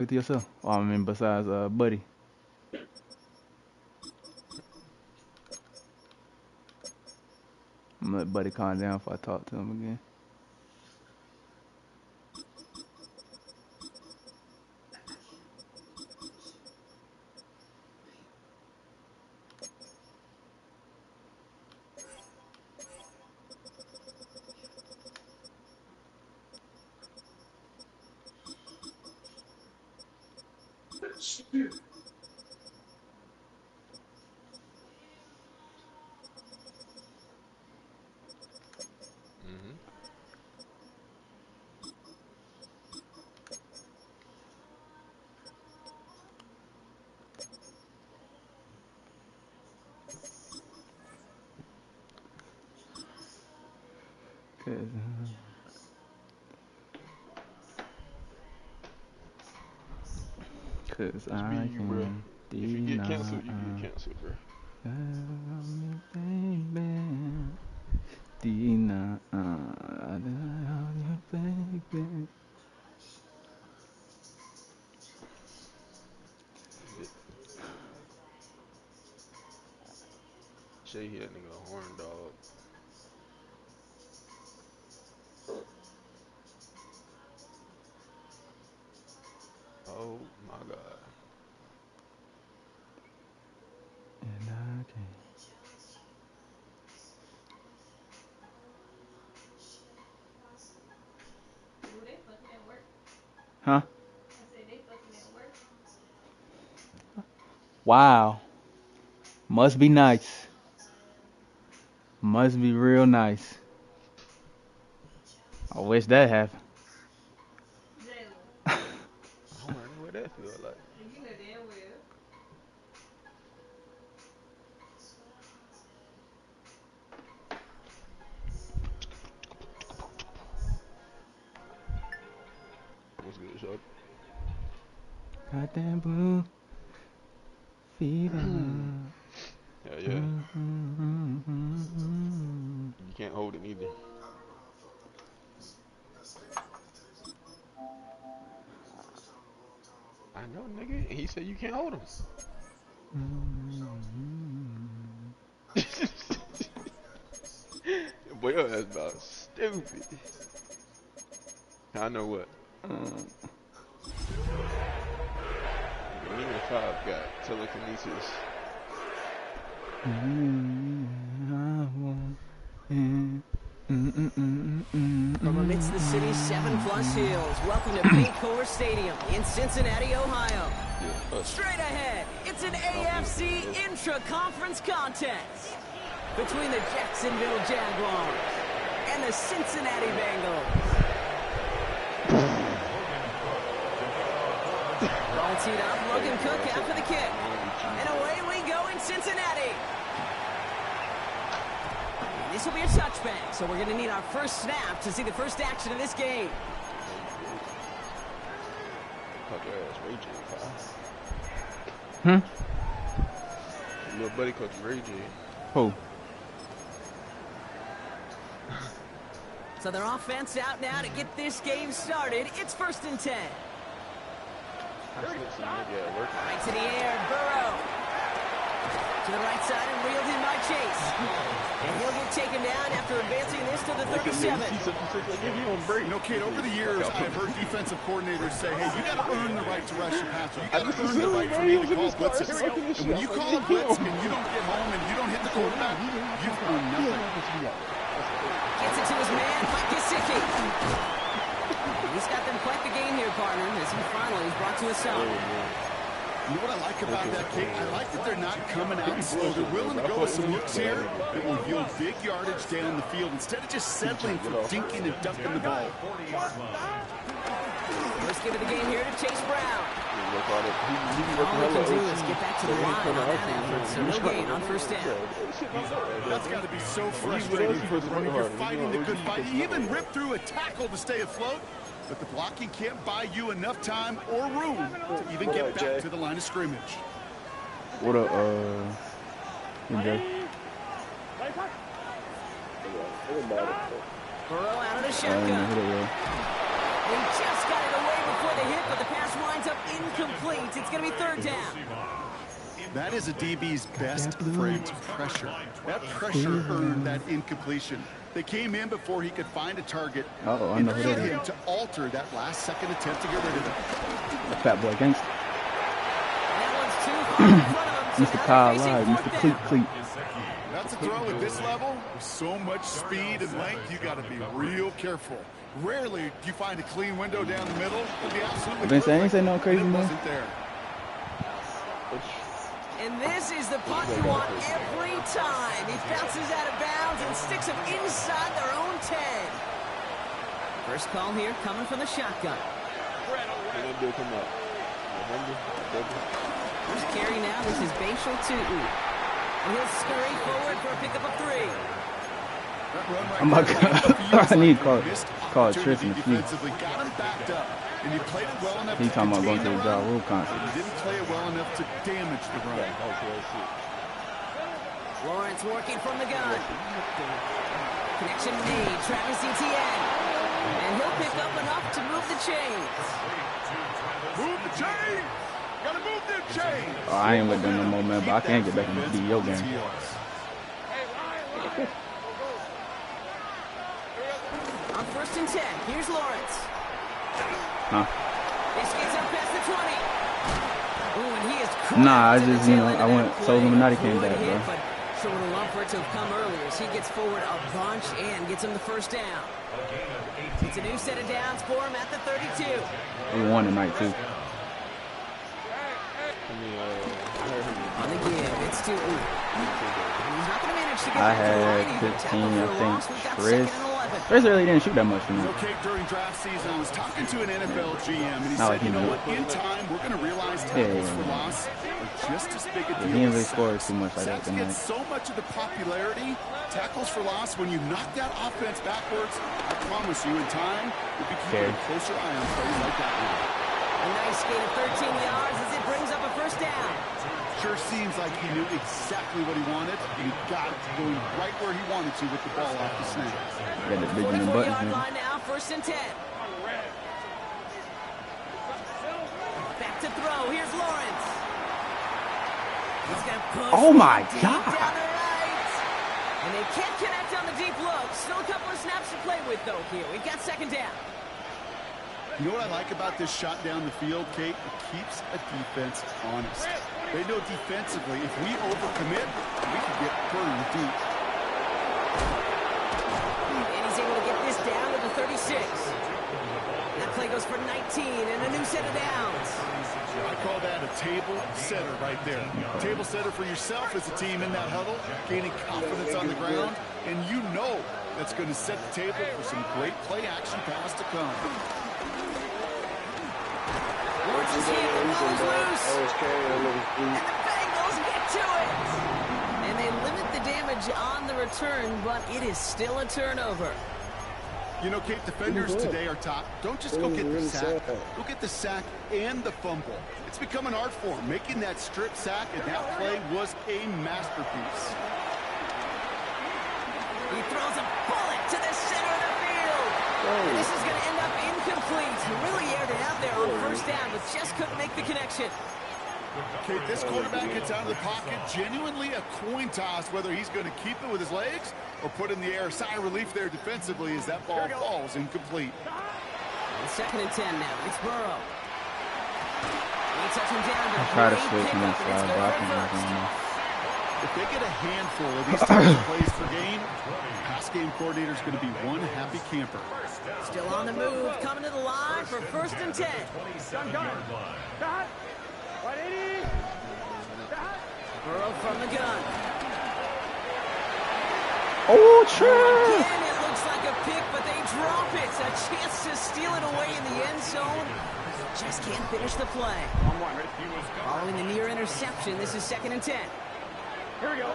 With yourself. Oh, I mean, besides Buddy. I'm gonna let Buddy calm down if I talk to him again. Mm-hmm. Cause Just be I you, bro. can If you get deny canceled, you get canceled, bro. baby. Deny baby. Shay, he that nigga a horn dog. Oh my god. And I can. Huh? Wow. Must be nice. Must be real nice. I wish that happened. I wonder what that feel like. What's good, shorty? Goddamn blue fever. Hell yeah. You can't hold it either. I know, nigga. He said you can't hold him. Boy, your ass about stupid. I know what. Me and Five got telekinesis. From amidst the city's 7+ hills, welcome to Paycor Stadium in Cincinnati, Ohio. Yeah, Straight ahead, it's an AFC intra-conference contest between the Jacksonville Jaguars and the Cincinnati Bengals. Ball teed up, Logan Cook after the kick. And away we go in Cincinnati. This will be a touchback, so we're going to need our first snap to see the first action of this game. Caught your ass Ray J, Hmm? Your little buddy called you Ray J. Who? So their offense out now to get this game started. It's 1st and 10. Right to the air, Burrow. To the right side and reeled in by Chase. And he'll get taken down after advancing this to the 37. Kid, over the years, I've heard defensive coordinators say, hey, you got to earn the right to rush the passer. You got to earn the right for me to call blitzes. And when you call a blitz and you don't get home and you don't hit the quarterback, you've earned nothing. Gets it to his man, Mike Gesicki. He's got them quite the game here, partner, as he finally is brought to a stop. You know what I like about that kick? I like that they're not coming out slow. They're willing to go with some looks here that will yield big yardage down the field instead of just settling for dinking and ducking the ball. First give of the game here to Chase Brown. All he All can do is get back to the line on that effort, so no gain on first down. That's got to be so frustrating when you're fighting the good fight. You even rip through a tackle to stay afloat. But the blocking can't buy you enough time or room to even get back to the line of scrimmage. What up, MJ? Burrow out of the shotgun. He just got it away before the hit, but the pass winds up incomplete. It's going to be third down. That is a DB's best friend, pressure. That pressure earned that incompletion. They came in before he could find a target and hit him to alter that last second attempt to get rid of it. The fat boy gangster. That one's too far in front of him. Mr. Kyle Live, Mr. Cleat. That's a throw at this level. With so much speed and length, you got to be real careful. Rarely do you find a clean window down the middle. It'd be absolutely Vince, I ain't perfect, say no crazy but it man. wasn't there. And this is the punt you want every time. He bounces out of bounds and sticks him inside their own 10. First call here coming from the shotgun. First carry now. This is Bashal Tutu. And he'll scurry forward for a pickup of 3. I'm about to, I need to call Tristan a few. Got him backed up. And he played it well enough. He's talking about going to the Ja Rule concert. He didn't play it well enough to damage the run. Lawrence working from the gun. Connection made. Travis Etienne. And he'll pick up enough to move the chains. Move the chain! Gotta move them chains! Oh, I ain't with them no more, man, but I can't get back in the DEO game. On 1st and 10, here's Lawrence. Huh? This gets up past the 20. Ooh, and he is nah, I just, you know, I went so Illuminati came back, bro. But sure would have loved for it to have come earlier as he gets forward a bunch and gets him the first down. It's a new set of downs for him at the 32. We won tonight, too. On the give, it's to He's not going to manage to get I back to the line. had Either. 15, Tackle for I a loss. think. We've got Chris 2nd and 11. Chris really didn't shoot that much for me. Okay, during draft season, I was talking to an NFL GM, and he Not said, like you know he what, in time, we're going to realize Yeah, tackles yeah, for yeah. loss are just as big a deal He didn't really as score sacks. too much like that Sacks tonight. get so much of the popularity. Tackles for loss, when you knock that offense backwards, I promise you, in time, we'll be keeping a closer eye on plays like that one. A nice gain of 13 yards as it brings up a first down. Sure seems like he knew exactly what he wanted, and he got it going right where he wanted to with the ball off the snap. Got the Benjamin Buttons, 44-yard man. line now, 1st and 10. Back to throw. Here's Lawrence. He's going to push. Oh, my deep God. down the right. And they can't connect on the deep look. Still a couple of snaps to play with, though, here. We've got 2nd down. You know what I like about this shot down the field, Kate? It keeps a defense honest. They know defensively, if we overcommit, we can get burned deep. And he's able to get this down to the 36. That play goes for 19 and a new set of downs. I call that a table setter right there. Table setter for yourself as a team in that huddle, gaining confidence on the ground, and you know that's going to set the table for some great play action pass to come. Lawrence is hit, the ball is loose. And the Bengals get to it. And they limit the damage on the return, but it is still a turnover. You know, Kate, defenders today are top. Don't just go get the sack. Go get the sack and the fumble. It's become an art form. Making that strip sack and that play was a masterpiece. He throws a bullet to the center of the field. And this is going to end up incomplete. He really aired it out there on 1st down, but just couldn't make the connection. Okay, this quarterback gets out of the pocket, genuinely a coin toss whether he's going to keep it with his legs or put in the air. Sigh of relief there defensively as that ball falls incomplete. And 2nd and 10 now. It's Burrow. He touch him down. I try to switch from that side, but I can't. If they get a handful of these types of plays per game, pass game coordinator is going to be one happy camper. Still on the move, coming to the line for 1st and 10. Burrow from the gun. Oh, true. Again, it looks like a pick, but they drop it. A chance to steal it away in the end zone. Just can't finish the play. Following the near interception, this is 2nd and 10. Here we go.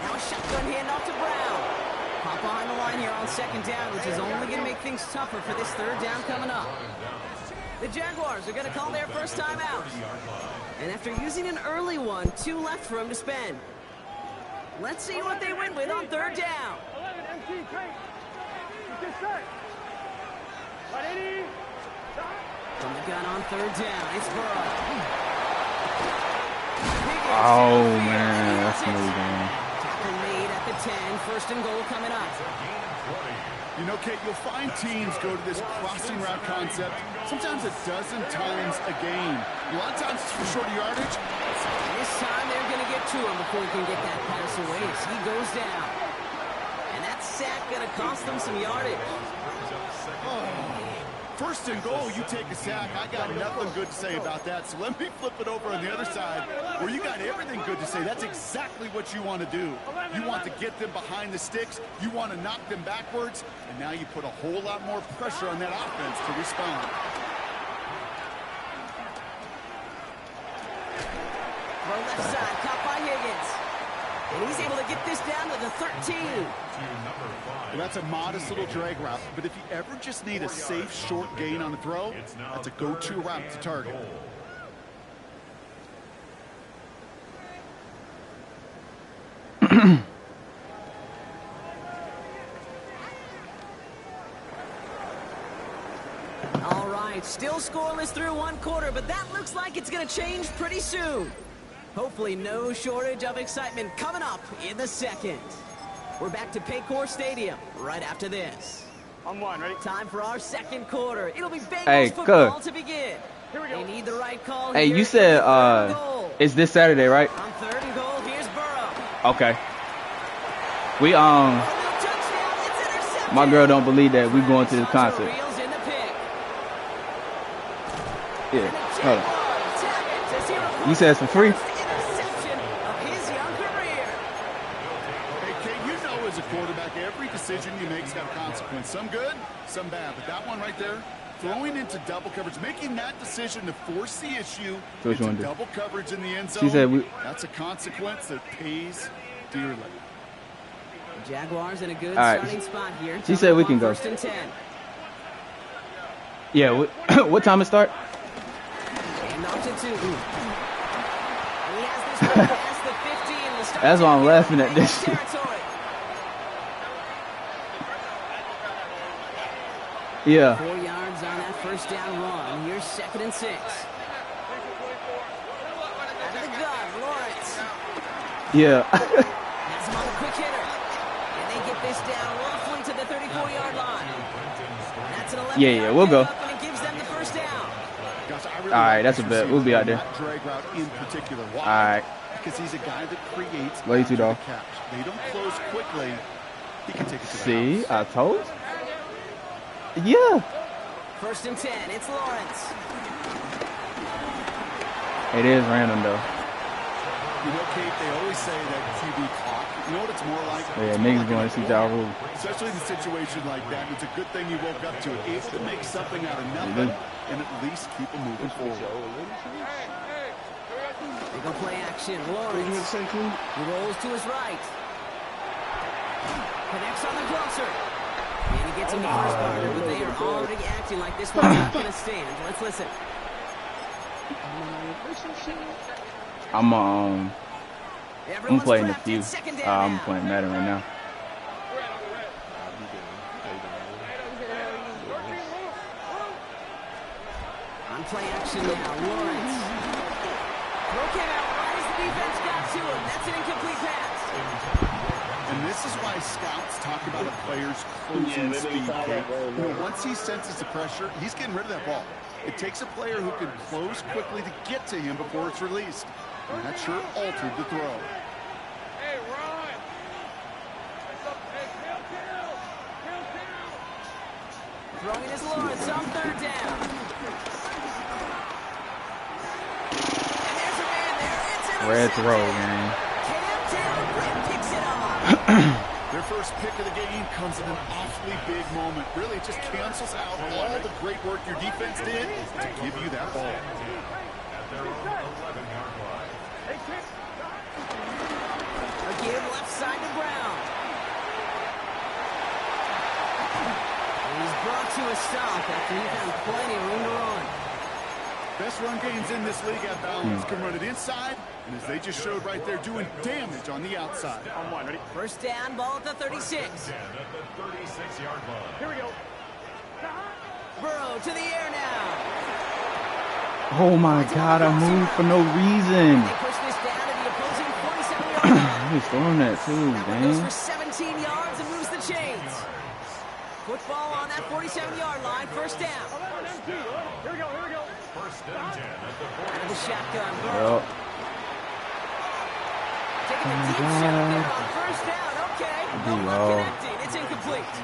Now a shotgun handoff to Brown. Pop behind the line here on 2nd down, which is only going to make things tougher for this 3rd down coming up. The Jaguars are going to call their first time out. And after using an early one, 2 left for them to spend. Let's see what they win with on 3rd down. From the gun on third down, it's Burrow. Oh, man, that's no game. Tackle made at the 10, first and goal coming up. You know, Kate, you'll find teams go to this crossing route concept sometimes a dozen times a game. A lot of times it's for shorter yardage. And this time they're going to get to him before he can get that pass away as he goes down. And that sack going to cost them some yardage. First and goal, you take a sack. I got nothing good to say about that. So let me flip it over on the other side where you got everything good to say. That's exactly what you want to do. You want to get them behind the sticks. You want to knock them backwards. And now you put a whole lot more pressure on that offense to respond. From left side, caught by Higgins. And he's able to get this down to the 13. And that's a modest little drag route, but if you ever just need a safe, short gain on the throw, that's a go-to route to target. All right, still scoreless through one quarter, but that looks like it's going to change pretty soon. Hopefully no shortage of excitement coming up in the second. We're back to Paycor Stadium right after this. On one, ready? Time for our second quarter. It'll be Bengals football to begin. Here we go. They need the right call. Hey, here you for said the third and goal. it's this Saturday, right? On third and goal, here's Burrow. Okay. We Oh, no touchdown. It's intercepted. my girl don't believe that we going to the Sancho concert. reels in the pick. Yeah. And the Hold on. Jaguars tap it to zero You said it's for free? first interception of his young career. Hey, Kate, you know as a quarterback, every decision you make's got a consequence. Some good, some bad. But that one right there, throwing into double coverage, making that decision to force the issue So what you into wanna do? double coverage in the end zone, She said that's a consequence that pays dearly. The Jaguars in a good All right. starting spot here. She said we can Coming go. up on First and 10. Yeah. What time it start? And off to 2. And he has this one past the 15. The start That's why I'm to laughing at this. territory. Yeah. 4 yards on that first down run. Here's second and 6. Out of the gun, Lawrence. Yeah. Has him on a quick hitter. And they get this down roughly to the 34-yard line. That's an 11 Yeah, we'll go. And it gives them the first down. Gosh, I really All right, like that's this a bet. receiver We'll be out on there. that drag route in particular. Why? All right. Because he's a guy that creates Love you too, after the dog. catch. They don't close quickly. He can take it to the See, house. I told you. Yeah. First and 10. It's Lawrence. It is random though. You know, Kate, they always say that QB clock. You know what it's more like? Yeah, It's more niggas like going an to see alarm. Ja Rule. Especially in a situation like that. It's a good thing you woke up to it. Able to make something out of nothing and at least keep them moving forward. They go play action. Lawrence. He rolls to his right. Connects on the closer. And he gets him the first partner, but they are already acting like this one's not going to stand. Let's listen. I'm Everyone's playing the prepped. few. It's second down I'm now. playing Madden right now. On play action now. Lawrence. Throw came out right as the defense got to him. That's an incomplete pass. And this is why scouts talk about a player's closing speed. Kate. You know, once he senses the pressure, he's getting rid of that ball. It takes a player who can close quickly to get to him before it's released. And that sure altered the throw. Throwing his Lawrence on third down. And there's a man there. It's Red throw, intercepted. man. Cam Taylor picks it off. Their first pick of the game comes at an awfully big moment. Really, it just cancels out all the great work your defense did to give you that ball. A give left side to Brown. And he's brought to a stop after he found plenty of room to run. Best run games in this league at balance can run it inside, and as they just showed right there, doing damage on the outside. On one, ready? First down, ball at the 36. Here we go. Burrow to the air now. Oh my God, I moved for no reason. They push this down to the opposing 47-yard line. He's throwing that too, That one goes man. for 17 yards and moves the chains. Football on that 47-yard line, first down. Here we go. Out of the shotgun, Burrow. Yep. Taking the deep shot there on first down. Okay, no run connecting. It's incomplete.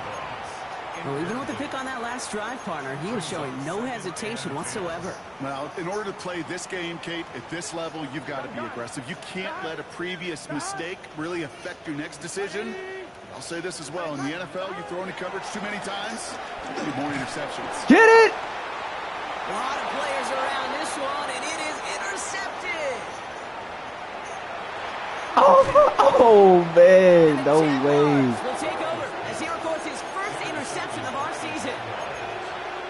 Well, even with the pick on that last drive, partner, he was showing no hesitation whatsoever. Well, in order to play this game, Kate, at this level, you've got to be aggressive. You can't let a previous mistake really affect your next decision. I'll say this as well. In the NFL, you throw into coverage too many times, you get more interceptions. Get it! A lot of players around this one, and it is intercepted. Oh man, no way. Will take over as he records his first interception of our season.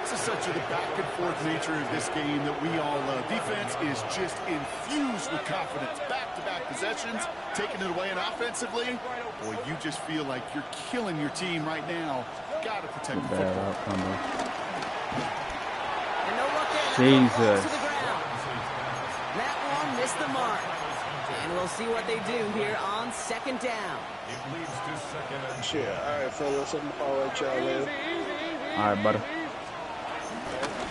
This is such the back-and-forth nature of this game that we all love. Defense is just infused with confidence. Back-to-back possessions, taking it away, and offensively, boy, you just feel like you're killing your team right now. Got to protect the football. And no look there. Jesus. To the ground. That one missed the mark. And we'll see what they do here on second down. It leads to second and Shit, all right, fellas. I'll let y'all live. All right, brother.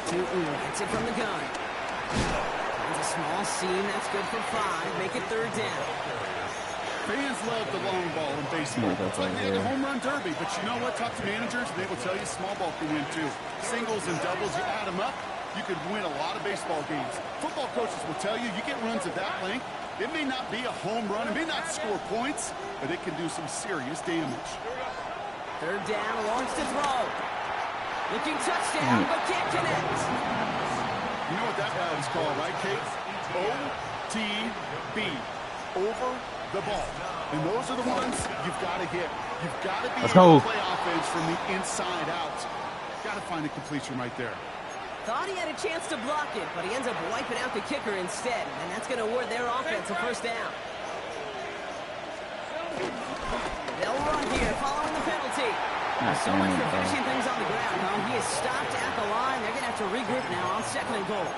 Gets it from the gun. Finds a small seam. That's good for 5. Make it third down. Fans love the long ball in baseball. It's like the home run derby, but you know what? Talk to managers, and they will tell you small ball can win too. Singles and doubles, you add them up, you could win a lot of baseball games. Football coaches will tell you, you get runs of that length, it may not be a home run, it may not score points, but it can do some serious damage. Third down, Lawrence to throw. Looking touchdown, but can't connect. You know what that route is called, right, Kate? OTB. Over the ball. And those are the ones you've got to hit. You've got to be able to play offense from the inside out. Got to find a completion right there. Thought he had a chance to block it, but he ends up wiping out the kicker instead, and that's going to award their offense a first down. They'll run here following the penalty. So much for finishing things on the ground, huh? He is stopped at the line. They're going to have to regroup now on second and goal.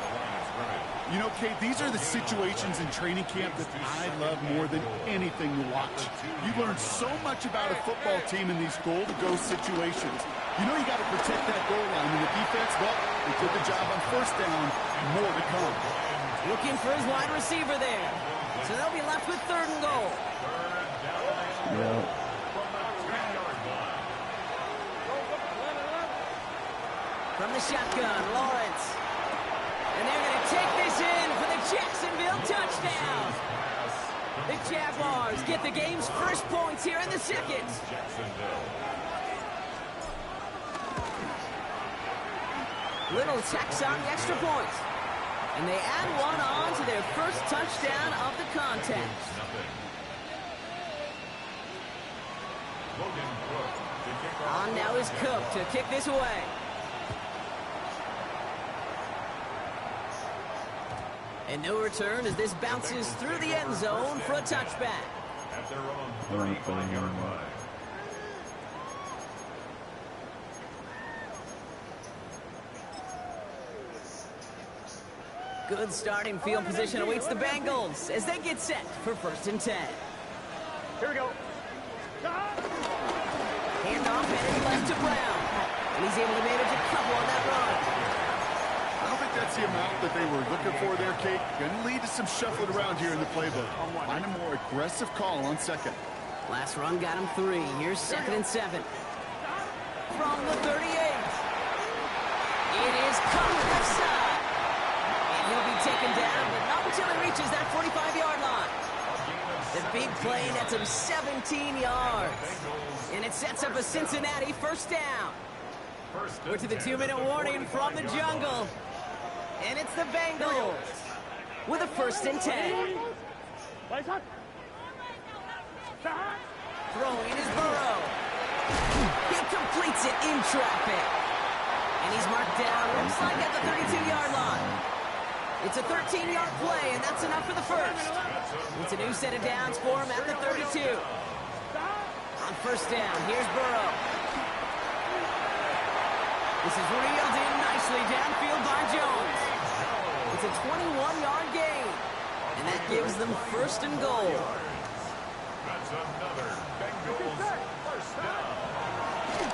You know, Kate, these are the situations in training camp that I love more than anything to watch. You learn so much about a football team in these goal-to-go situations. You know you got to protect that goal line, and the defense, well, they did the job on first down. More to come. Looking for his wide receiver there. So they'll be left with third and goal. Yeah. From the shotgun, Lawrence. And they're going to take this in for the Jacksonville touchdown. The Jaguars get the game's first points here in the second. Little tacks on the extra point. And they add one on to their first touchdown of the contest. On now is Cook to kick this away. And no return as this bounces through the end zone for a touchback. at their own 35-yard line. Good starting field position awaits the Bengals as they get set for 1st and 10. Here we go. Handoff headed left to Brown. And he's able to manage a couple on that run. I don't think that's the amount that they were looking for there, Kate. Going to lead to some shuffling around here in the playbook. Find a more aggressive call on second. Last run got him 3. Here's 2nd and 7. From the 38. It is covered left side. And he'll be taken down, but not until he reaches that 45-yard line. The big play nets him 17 yards. And it sets up a Cincinnati 1st down. We're to the 2-minute warning from the jungle. And it's the Bengals with a 1st and 10. Throwing is Burrow. He completes it in traffic. And he's marked down, looks like at the 32-yard line. It's a 13-yard play, and that's enough for the first. It's a new set of downs for him at the 32. On 1st down, here's Burrow. This is reeled in nicely downfield by Jones. It's a 21-yard gain, and that gives them first and goal. That's another Bengals first down.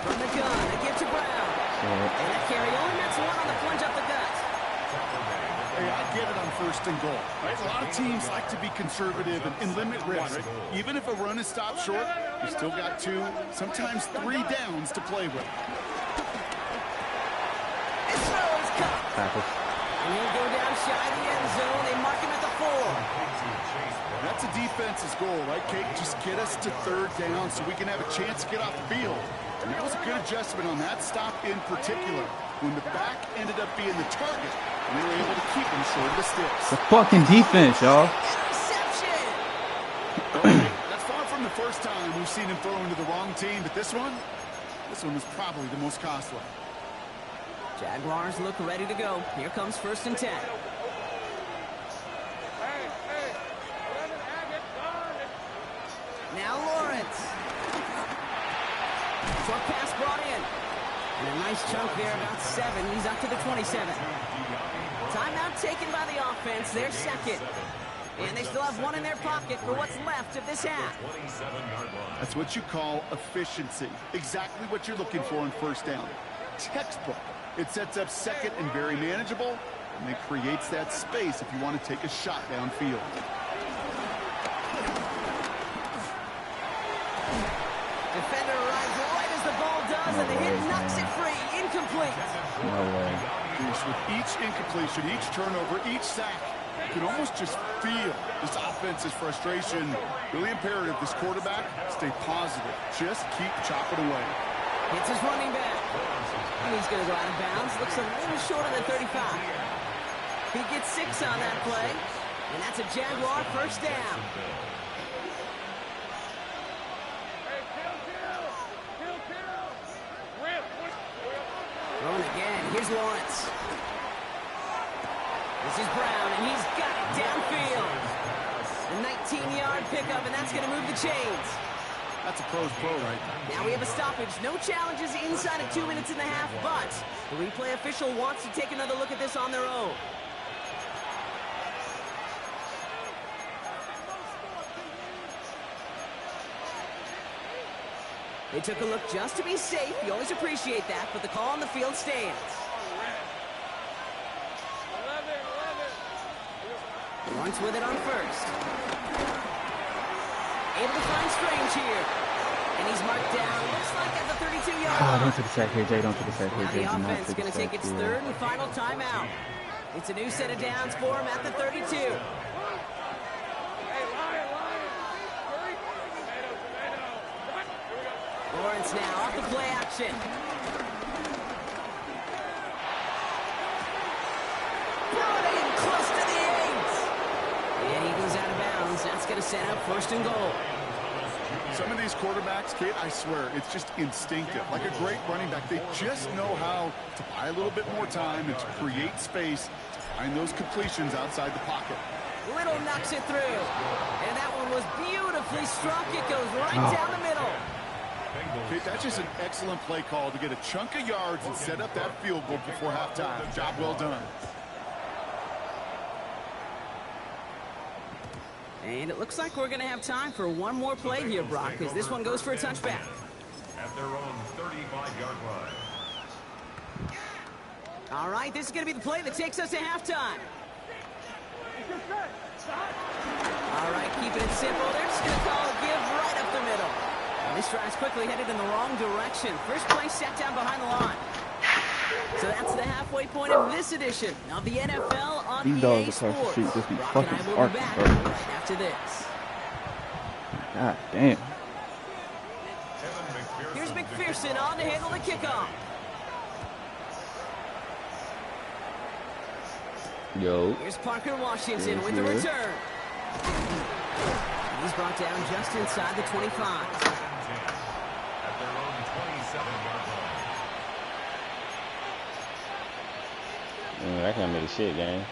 From the gun, they give to Brown. And a carry only gets one on the plunge up the gut. Hey, I get it on first and goal. Right? A lot of teams like to be conservative and limit risk. Even if a run is stopped short, you still got 2, sometimes 3 downs to play with. His throw is caught. And he'll go down shy of the end zone. They mark him at the 4. That's a defense's goal, right, Kate? Just get us to 3rd down so we can have a chance to get off the field. And that was a good adjustment on that stop in particular, when the back ended up being the target, and they were able to keep him short of the sticks. The fucking defense, y'all. Interception. That's far from the first time we've seen him throw into the wrong team, but this one was probably the most costly. Jaguars look ready to go. Here comes 1st and 10. Now Lawrence. Short pass brought in. And a nice chunk there, about 7. He's up to the 27. Timeout taken by the offense. They're second. And they still have 1 in their pocket for what's left of this half. That's what you call efficiency. Exactly what you're looking for on first down. Textbook. It sets up second and very manageable, and it creates that space if you want to take a shot downfield. Defender arrives right as the ball does, and the hit knocks it free. Incomplete. No way. With each incompletion, each turnover, each sack, you can almost just feel this offense's frustration. Really imperative this quarterback stay positive. Just keep chopping away. It's his running back. And he's going to go out of bounds. Looks a little short of the 35. He gets 6 on that play. And that's a Jaguar first down. Throwing again. Here's Lawrence. This is Brown, and he's got it downfield. A 19-yard pickup, and that's going to move the chains. That's a pro's pro right there. Now we have a stoppage. No challenges inside of 2 minutes and a half, but the replay official wants to take another look at this on their own. They took a look just to be safe. You always appreciate that, but the call on the field stands. Lawrence with it on first. Able to find Strange here. And he's marked down, looks like at the 32-yard line. Don't take a sack here, Jay. Don't take a sack here, Jay. Now the offense is going to take its 3rd and final timeout. It's a new set of downs for him at the 32. Lawrence now off the play action. Brought in close to the 8. And he goes out of bounds. That's going to set up 1st and goal. Some of these quarterbacks, Kate, I swear, it's just instinctive. Like a great running back, they just know how to buy a little bit more time and to create space to find those completions outside the pocket. Little knocks it through. And that one was beautifully struck. It goes right down the middle. Kate, that's just an excellent play call to get a chunk of yards and set up that field goal before halftime. Job well done. And it looks like we're going to have time for one more play here, Brock, because this one goes for a touchback. At their own 35-yard line. All right, this is going to be the play that takes us to halftime. All right, keeping it simple. They're just going to call a give right up the middle. And this drive's quickly headed in the wrong direction. First play set down behind the line. So that's the halfway point of this edition of the NFL on These EA dogs across Sports. the street just be Brock and fucking I will be back barking, bro. right after this. God damn. Here's McPherson on to handle the kickoff. Yo. Here's Parker Washington Yes, with the yes. return. He's brought down just inside the 25. At their own 27-yard line. That can't make shit, gang.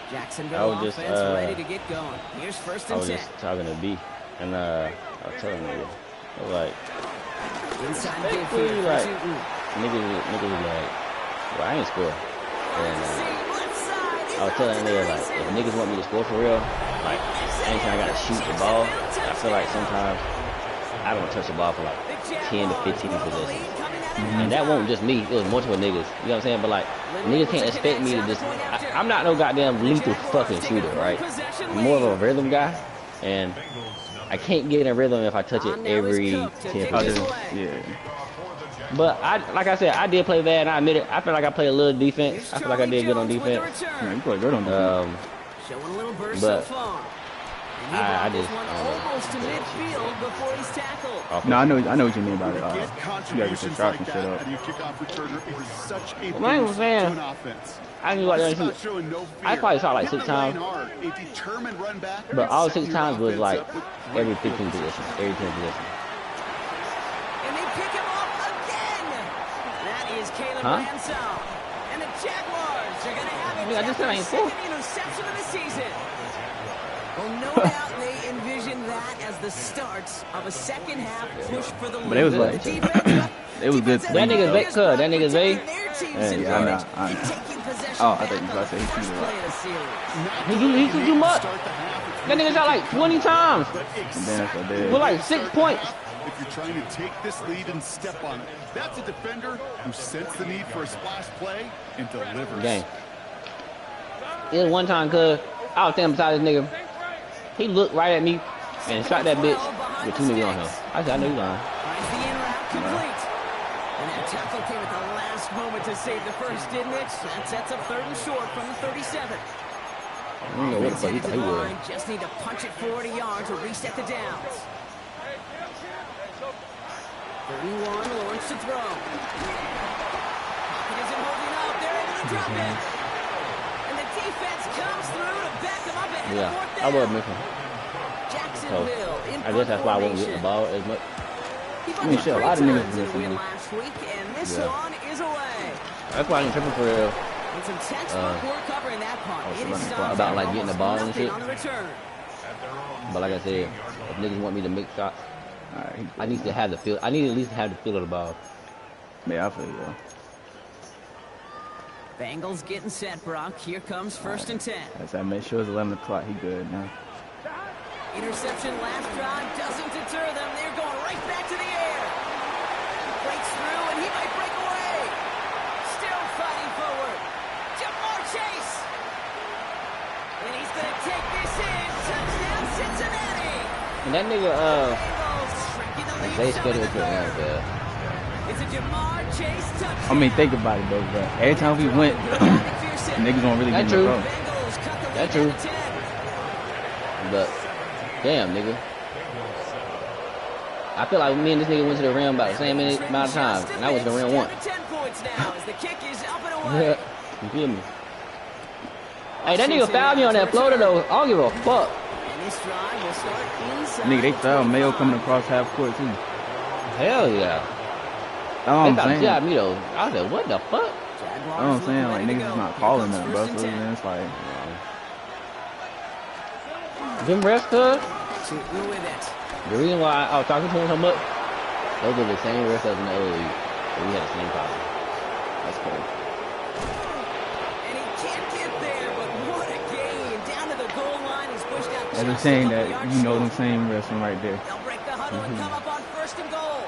Jacksonville I was just, offense ready to get going. Here's 1st I and was 10. just talking to B, and I was telling nigga, I was like, Inside basically, midfield for like, Newton. niggas was like, well, I ain't score. And I was telling that nigga, like, if niggas want me to score for real, like, anytime I gotta shoot the ball, I feel like sometimes I don't touch the ball for like 10 to 15 possessions. And that won't just me, it was multiple niggas. You know what I'm saying? But like, niggas can't expect me to just, I'm not no goddamn lethal fucking shooter, right? I'm more of a rhythm guy, and I can't get in a rhythm if I touch it every 10 possessions. Yeah. But like I said, I did play bad, and I admit it. I feel like I played a little defense. I feel like I did good on defense. Yeah, you played good on defense. Showing a little burst But so far. I just almost to midfield before he's tackled. No, I know what you mean about it. Get You gotta get your contributions shots like and shit that up. out of your kickoff returner. It is such a Well, I ain't boost saying- to an offense. I knew what I It's was about showing no fear. I probably shot like Hit 6 the lane times. hard. A determined run back. But all 6 Setting your times was offense like up with every great 15 possessions, every 10 possessions. And they pick him off again. That is Caleb Huh? Ransom. And the Jaguars are going to have it. Yeah, I just said I ain't second full. interception of the season. Well, no doubt they envisioned that as the start of a second half push for the lead. But it was like- it was good. That nigga Zay, cuz, that nigga Zay. Yeah, I know. Oh, I thought you were about to say he cheated. He too too much. That nigga shot like 20 times And then that's what they with like 6 points. If you're trying to take this lead and step on it, that's a defender who sensed the need for a splash play and delivers. Gang. It was one time, cuz I was standing beside this nigga. He looked right at me and shot that bitch with 2 niggas on him. I said, I know you lying. Finds the in route complete. And that tackle came at the last moment to save the first, didn't it? That sets up 3rd and short from the 37. I don't know what the fuck he thought he was. Just need to punch it 40 yards to reset the downs. 31, Lawrence to throw. Pocket isn't holding up. They're able to drop it. And the defense comes through to back them up ahead of Yeah, 4th I down. was missing. Jacksonville in I guess that's why I wasn't getting the ball as much. I mean, shit, a lot of niggas was missing. Man. last week, and this Yeah. one is away. That's why I didn't tripping for real. And some textbook work covering that punt. It is about, like, getting the ball and shit. on the return. But like I said, if niggas want me to make shots, Alright, I need to have the feel. I need to at least have the feel of the ball. yeah, I feel you. Bengals getting set, Brock. Here comes 1st and 10. As I make sure it's 11 o'clock, he good now. Interception last drive doesn't deter them. They're going right back to the air. Breaks through, and he might break away. Still fighting forward. Jamar Chase. And he's going to take this in. Touchdown, Cincinnati. And that nigga, Bengals shrinking the lead they seven scheduled to to third. there. It's a Jamar Chase touchdown. I mean, think about it though, bro. Every time we went, niggas don't really That's get in the true. row. Bengals cut the lead That's down true. to 10. But damn, nigga. I feel like me and this nigga went to the rim about the same amount of times, and I was in the rim once. 10 points now as the kick is up and away. You feel me? Hey, that nigga fouled me on that floater though. I don't give a fuck. And this drive will start inside. Nigga, they foul Mayo coming across half court too. Hell yeah. That's all They I'm found shit out saying. of me though. I was like, what the fuck? That's what I'm saying. Like niggas is not calling that, bro. So then it's like, Them refs, cuz. Shooting with it. The reason why I was talking to him so much, those are the same refs as in the other league. So we had the same problem. That's cool. And he can't get there, but what a gain. Down to the goal line. He's pushed out that's a just shame couple that yards you know them short. same wrestling right there. They'll break the huddle and come up on 1st and goal.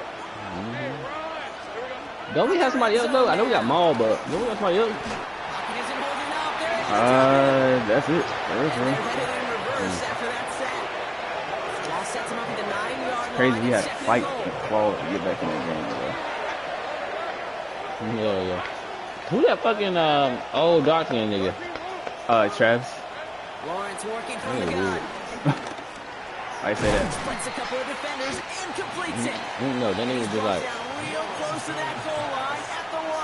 Don't we have somebody else though? I know we got Maul, but don't we have somebody else? Pocket isn't holding up. They're able to That's it. They're headed in reverse after that set. Ball sets him up at the 9-yard line. Crazy, he had It's to 2nd fight and and goal. claw to get back in that game, bro. Yeah, yeah. Who that fucking old dark skin nigga? Travis. Lawrence working from the Hey, gun. I say that. Splits a couple of defenders and completes it. I don't know. That nigga just like, Down real close to that goal line at the 1.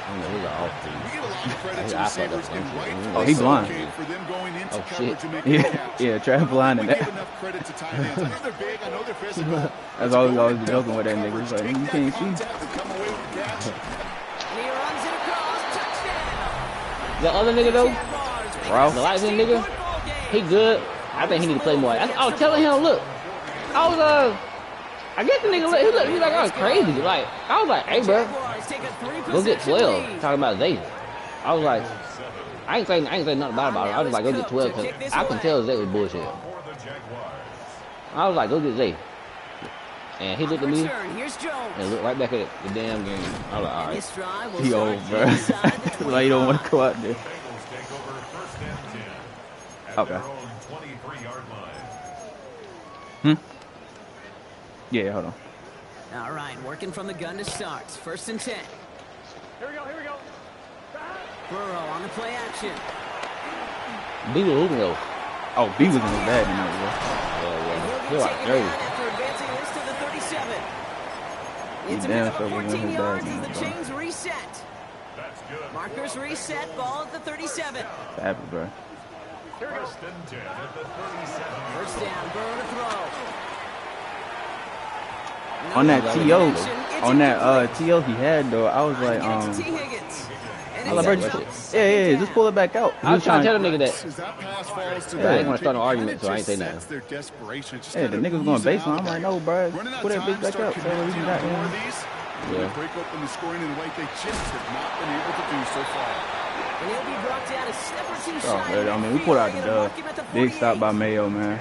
I don't know. He's an off We dude. get a lot of credit to I fucked up receivers and some shit. rightfully Oh, he so, blind. Kate, for them going into Oh, coverage shit. and making a Yeah, catch. yeah, Travis blind We and give that. enough credit to tight ends. I know they're big, I know they're physical. That's all we always be joking with that nigga. He's like, you can't see. Contact and come away with the catch. And he runs it across. Touchdown. The other nigga though, Jaguars. Ralph. the light skinned nigga, he good. I think he need to play more. I was telling him, look, I was I guess the nigga he like I was crazy. Like I was like, hey bro, Jaguars take a 3-possession go get 12. lead. Talking about Xavier. I was like, I ain't saying nothing about it. I was like, go get 12 because I can tell Zay was bullshit. For the Jaguars. I was like, go get Zay. And he looked at me Here's Jones. and looked right back at the damn game. I was like, all right. This drive will He start old, bro. inside the That's why you don't want to go out there. Bengals take over first and 10 at Okay. their own 23-yard line. Yeah, hold on. All right, working from the gun to start. First and 10. Here we go. Burrow on the play action. B was hooping though. Oh, B was in the bad in there, Yeah. He'll He be like taken dirty. down after advancing this to the 37. It's a damn bit of sure a was in 14 his yards bag, as the bro. chains reset. That's good. Markers reset, ball at the 37. bro. Happy, bro. First and 10 at the 37. First down, Burrow to throw. On that TO, It's on that incomplete. TO he had though, I was like, Get it to T. Higgins. And I was like, it's bro, out. just, Second yeah, down. just pull it back out. I was trying to tell the nigga that. As that pass falls to Yeah, I the ain't wanna start no and argument, it so I ain't just say nothing. sets their desperation. Just Yeah, the kinda niggas going oozing baseline. out I'm like, there. no, bro, Running out pull of that bitch time, back start up. So we connecting can got on more of him. these. Yeah. Break open the scoring in a way they just have not been able to do so far. And he'll be brought down a step or two Oh, shy. I mean, we pulled out the dub. Big stop by Mayo, man.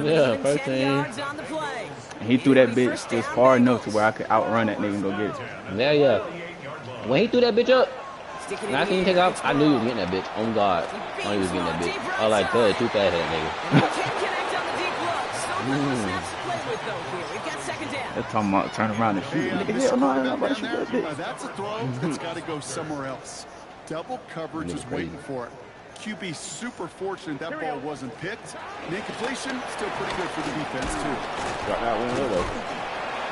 Yeah, first 10 thing. yards on the play. And he threw that bitch just far enough to where I could outrun that nigga and go get it. Yeah. When he threw that bitch up, Sticking and I it seen him in. take off, It's I knew he was Burrow. getting that bitch. Oh God. I knew he was getting that bitch. I was like, cuz, too fast for that nigga. And he can't connect on the deep look. Still got more snaps to play with, though, here. We've got second down. They're talking about turn around and shoot. Nigga, Mr. hell no, I ain't Quarterback about to down shoot there, that bitch. that's a throw that's got to go somewhere else. Double coverage is Nigga crazy. waiting for it. QB super fortunate that ball wasn't picked. And incompletion, still pretty good for the defense, too. Got that one though.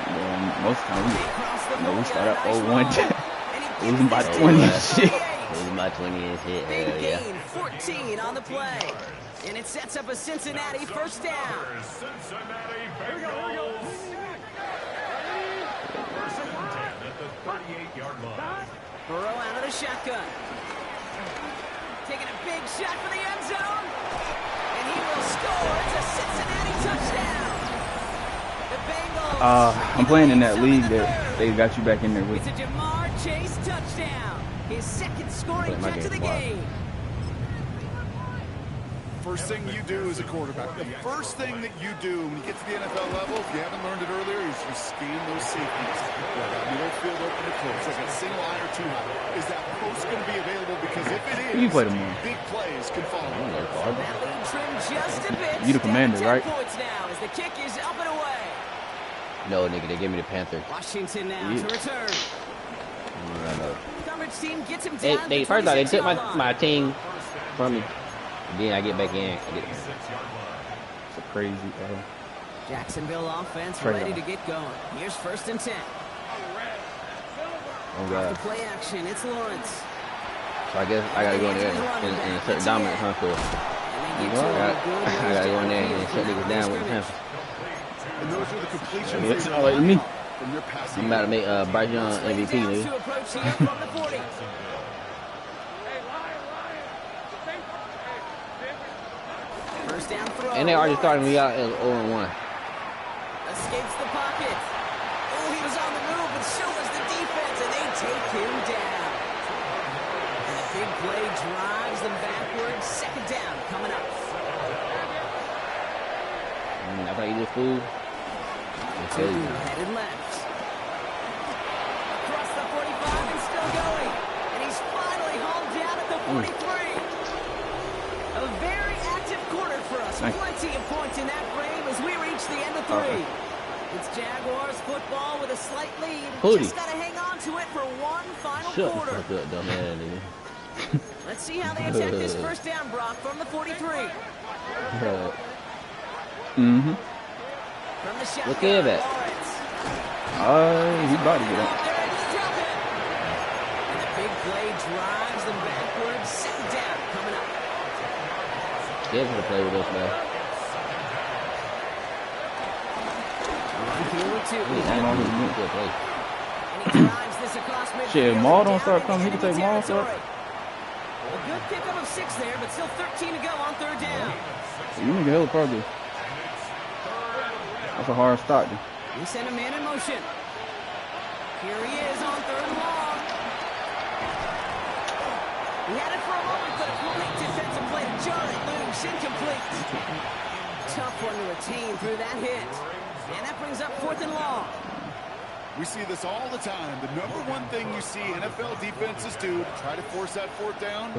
Yeah, most of the time, Across the we bowl, start up nice 0-1. ball. And he Losing by gets it 20 to and the shit. 38. Losing by 20 and shit. Big Hell yeah. gain, 14 on the play. And it sets up a Cincinnati first down. Cincinnati Bengals. First and 10 at the 38-yard line. Burrow out of the shotgun. Taking a big shot for the end zone. And he will score. It's a Cincinnati touchdown. The Bengals. I'm playing in that league that they got you back in there with. It's a Jamar Chase touchdown. His second scoring My catch of the game's wild. game. First thing you do as a quarterback, the first thing that you do when you get to the NFL level, if you haven't learned it earlier, is you scan those safeties. Like that middle field open to close, like a single high or two high. Is that post going to be available? Because if it is, You play tomorrow. big plays can follow. That lead trimmed just a bit. You the commander, Down to 10 right? points now as the kick is up and away. No, nigga, they gave me the Panthers. Washington now Yeah. to return. I know. Coverage team gets him down. They at the first off, they took 26-yard line. my team from me. Then I get back in. It's a crazy, Jacksonville offense Trade ready off. to get going. Here's first and 10. Oh The God. play action. It's Lawrence. So I guess I gotta go in there and assert dominance, huh? So And they get to I a good gotta go in there downfield and shut niggas down with the scrimmage. Panthers. And those are the completions Yeah, they sound like me. from your passing. I'm about to make Bryce Young Three MVP, downs nigga. to approach here from the 40. First down throw. And they already started me out as 0-1. Escapes the pocket. Oh, he was on the move, but so was the defense, and they take him down. And the big play drives them backwards. Second down coming up. I thought you did food. Two headed left. Across the 45 and still going. And he's finally hauled down at the 43. A very active quarter for us. Thank you. Plenty of points in that frame as we reach the end of three. It's Jaguars football with a slight lead. Hootie. Just got to hang on to it for one final Shut the quarter. fuck up, dumb ass nigga. Let's see how they attack this first down, Brock, from the 43. Mm-hmm. From the shotgun, Look at that. Lawrence. He about to get up. There it is, drop it. And the big play drives them backwards. Second down coming up. Scared to play with us, man. On here with two. He's happy. He's a good play. And he drives this across midfield. Shit, if Maul don't down start into coming, he can take enemy Maul, sir. territory. A good pickup of 6 there, but still 13 to go on third down. You nigga hella progress. That's a hard start. Dude. We send a man in motion. Here he is on third and long. He had it for a moment, but a great defensive play to jar it loose. Incomplete. Tough one to retain through that hit. And that brings up 4th and long. We see this all the time. The number one thing you see NFL defenses do to try to force that 4th down,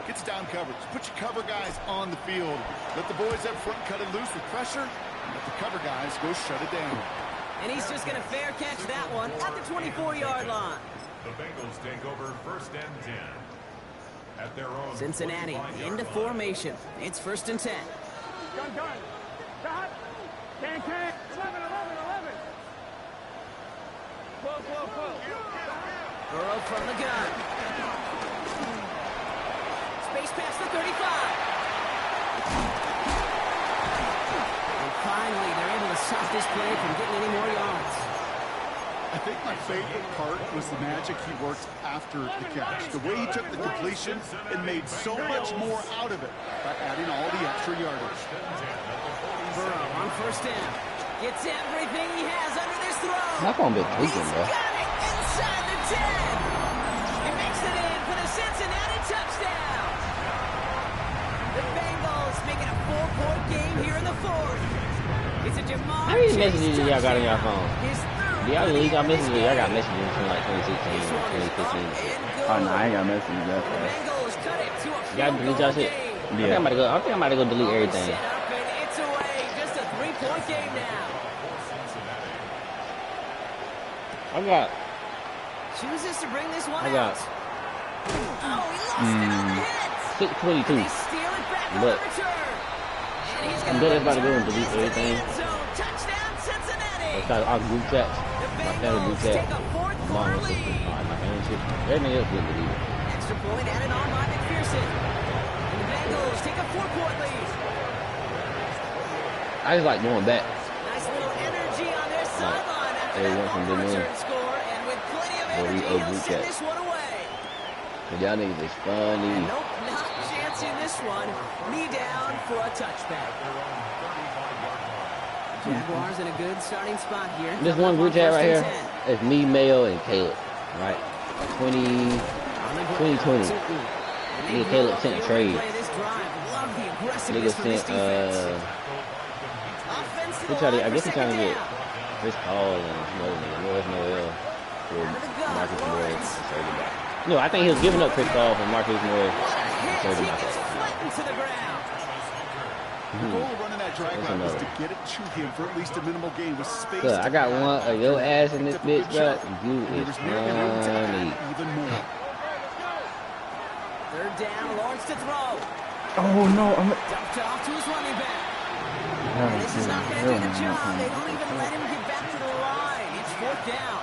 gets down coverage. Put your cover guys on the field. Let the boys up front cut it loose with pressure, and let the cover guys go shut it down. And he's just going to fair catch that one at the 24-yard line. The Bengals take over 1st and 10. At their own Cincinnati into formation. It's 1st and 10. Gun. Shot. Can. 11. Close. Burrow from the gun. Space past the 35. And finally, they're able to stop this play from getting any more yards. I think my favorite part was the magic he worked after the catch. The way he took the completion and made so much more out of it by adding all the extra yardage. Burrow on 1st down. Gets everything he has under this throw. Not gonna be He's tweaking, bro. got it inside the 10. He makes it in for the Cincinnati touchdown. The Bengals making a 4-point game here in the 4th. It's a Jamar How many Chase messages do y'all got on y'all touchdown. phone? His third Do y'all of the delete y'all year messages? this Y'all got game. messages from like 2016 This or one is 2015. up and good. Oh, no, I ain't got messages that The fast. Bengals cut it to a Y'all field delete y'all goal shit? game. Yeah. I think I'm about to go delete everything. Set up and it's away. Just a 3-point game now. I got Chooses to bring this one I got- out. Oh, he lost it on the hit. 622. They steal it back on But the return. And he's I'm gonna good about to go return and delete this to the everything. end zone. Touchdown, Cincinnati. Because our group chats, The my family group Bengals chat, take a 4th mom quarter and sister, lead. my family shit, everything else get deleted. Extra point added on by McPherson. And the Bengals take a 4-point lead. I just like going back. Nice little energy on their sideline after they that went from long good return news. score. And with plenty of Well, we energy, owe he'll group send chat. this one away. But y'all niggas is funny. Nope, not chancing this one. Knee down for a touchback. Jaguars in a good starting spot here. This one group chat right here, it's me, Mayo, and Caleb, right? 2020. Me and Caleb sent trade. Niggas sent, I guess they're trying to get Chris Paul and some other nigga, Norris Noel, for Marcus Morris and Serge Ibaka. No, I think he was giving up Chris Paul for Marcus Morris and Serge Ibaka. The goal of running that drag route was to get it to him for at least a minimal gain with space. Look, I got one of your ass in this bitch, bro. You is funny. Even more. 3rd down, Lawrence to throw. Oh, no. Dumped off to his running back. And this is not going to do the job. They don't even let him get back to the line. It's 4th down.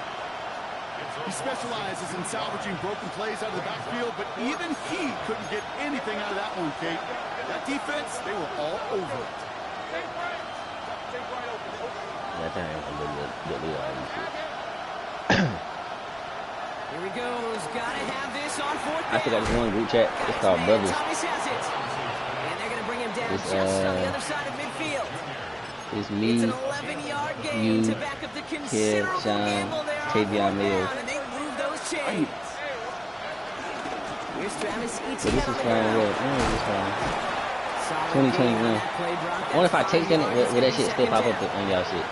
He specializes in salvaging broken plays out of the backfield, but even he couldn't get anything out of that one, Kate. That defense, they were all over it. That time I'm gonna get rid of all these shit. Here he goes. Gotta have this on 4th down. I still got this one group chat. It's called Brothers. Thomas has it. And they're going to bring him down It's, just on the other side of midfield. It's It's me, an 11-yard gain you, to back up the Kev, considerable Sean, gamble there on Tavion 4th Mills. down, and they move those chains. Here's Travis But Etienne this on is the fine. ground. This is fine. Solid 2021. game on that play drop. I wonder if I take that, will that shit still pop up on y'all shit?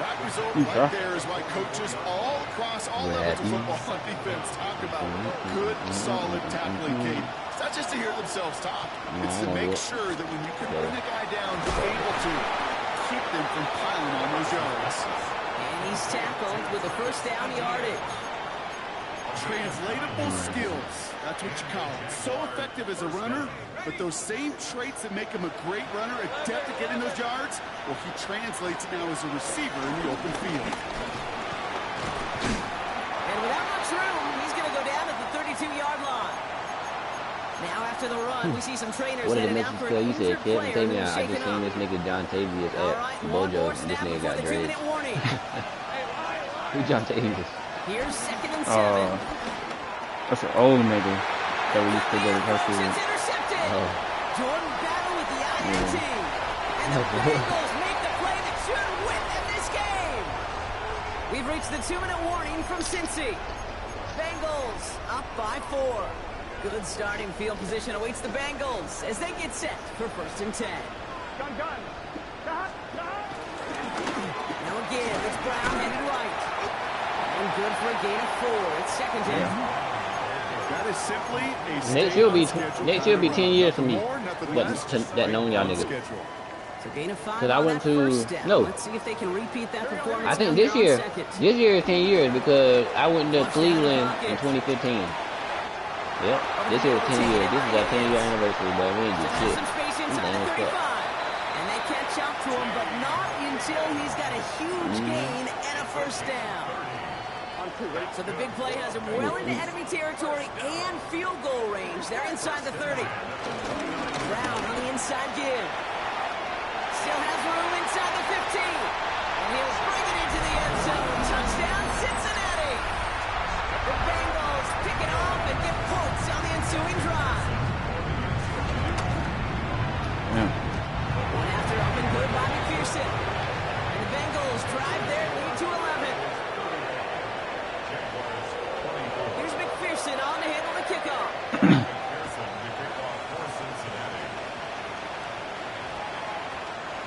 That result You right there is why coaches all across all levels of football on defense talk about good, solid tackling, Kate. It's not just to hear themselves talk. It's to make sure that when you can bring a guy down, you're able to keep them from piling on those yards. And he's tackled with a 1st down yardage. Translatable skills. That's what you call it. So effective as a runner, but those same traits that make him a great runner, adept at getting those yards, well, he translates now as a receiver in the open field. And without much room, he's going to go down at the 32-yard line. Now after the run, we see some trainers What did it headed make out you for feel? an You said, injured Kevin, player tell me who's I just shaken seen up. this nigga John Tavius All at right, one Bojo, more and snap this nigga before got the dreads. 2-minute warning. Who John Tavius? Here's 2nd and 7. That's an old nigga that we used to go to high school It's with. intercepted. Oh. Jordan Battle with the INT. And the Bengals make the play that should win them this game. We've reached the 2-minute warning from Cincy. Bengals up by 4. Good starting field position awaits the Bengals as they get set for 1st and 10. Gun. Now again, it's Brown headed right. And good for a gain of 4. It's 2nd down. That is simply a Next year will be 10 years for me. That knowing y'all niggas. So gain of 5 Because I on went that to first down. no. Let's see if they can repeat that performance. I think down this here year, on second. this year is 10 years because I went to Cleveland in 2015. Yep, this year is 10 years. This is our 10-year anniversary, but we ain't do shit. Some space inside the 35. And they catch up to him, but not until he's got a huge gain and a 1st down. So the big play has him well into enemy territory and field goal range. They're inside the 30. Brown on the inside give. Still has room inside the 15. And he'll bring it into the end zone. Touchdown, Cincinnati. The Bengals pick it off and get points on the ensuing drive. One after up and good by McPherson. And the Bengals drive their lead to 11. Here's McPherson on to handle the kickoff.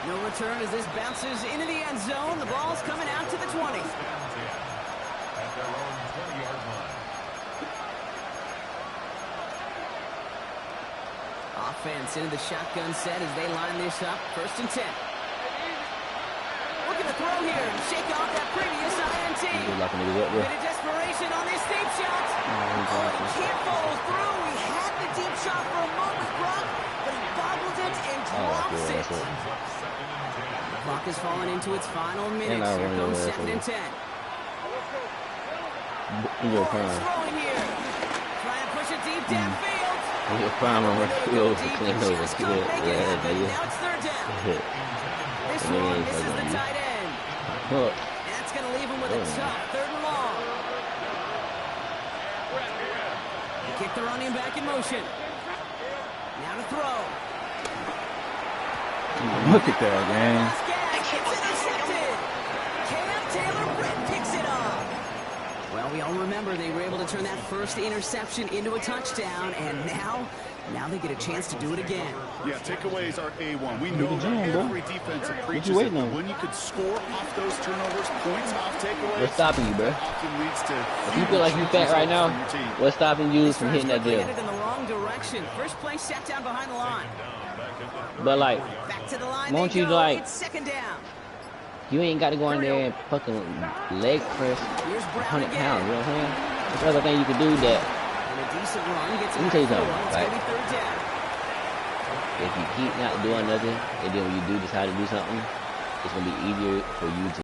No return as this bounces into the end zone. The ball's coming out to the 20. At their own 20-yard line. Offense into the shotgun set as they line this up. 1st and 10. Looking to throw here and shake off that previous INT. Bit of desperation on this deep shot. Oh, he can't follow through. He had the deep shot for a moment, Brock, but he bobbled it and drops it. The clock has fallen into its final minutes. Here comes 2nd and 10. Throwing here. Trying to push it deep downfield. You're fine on the field to clean over the field. Yeah, now it's 3rd down. This one misses the tight end. That's going to leave him with a tough 3rd and long. They kick the running back in motion. Now to throw. Look at that, man. It's intercepted. Cam Taylor picks it up. Well, we all remember they were able to turn that first interception into a touchdown, and now they get a chance to do it again. Yeah, takeaways are A1. We know that every defense preaches it, but when you could score off those turnovers, points off takeaways, what's stopping you, bro? often leads to If you feel like you fat right now, what's stopping you from hitting that deal? Headed in the wrong direction. First play sat down behind the line. But like, Back to the line. won't they you go. like? It's 2nd down. You ain't got to go in there and fucking leg press Here's 100 Brown again. pounds. You know what I'm saying? There's other thing you can do that. And a decent run gets Let me tell you something. It's Like, going to be 3rd down. if you keep not doing nothing, and then when you do decide to do something, it's gonna be easier for you to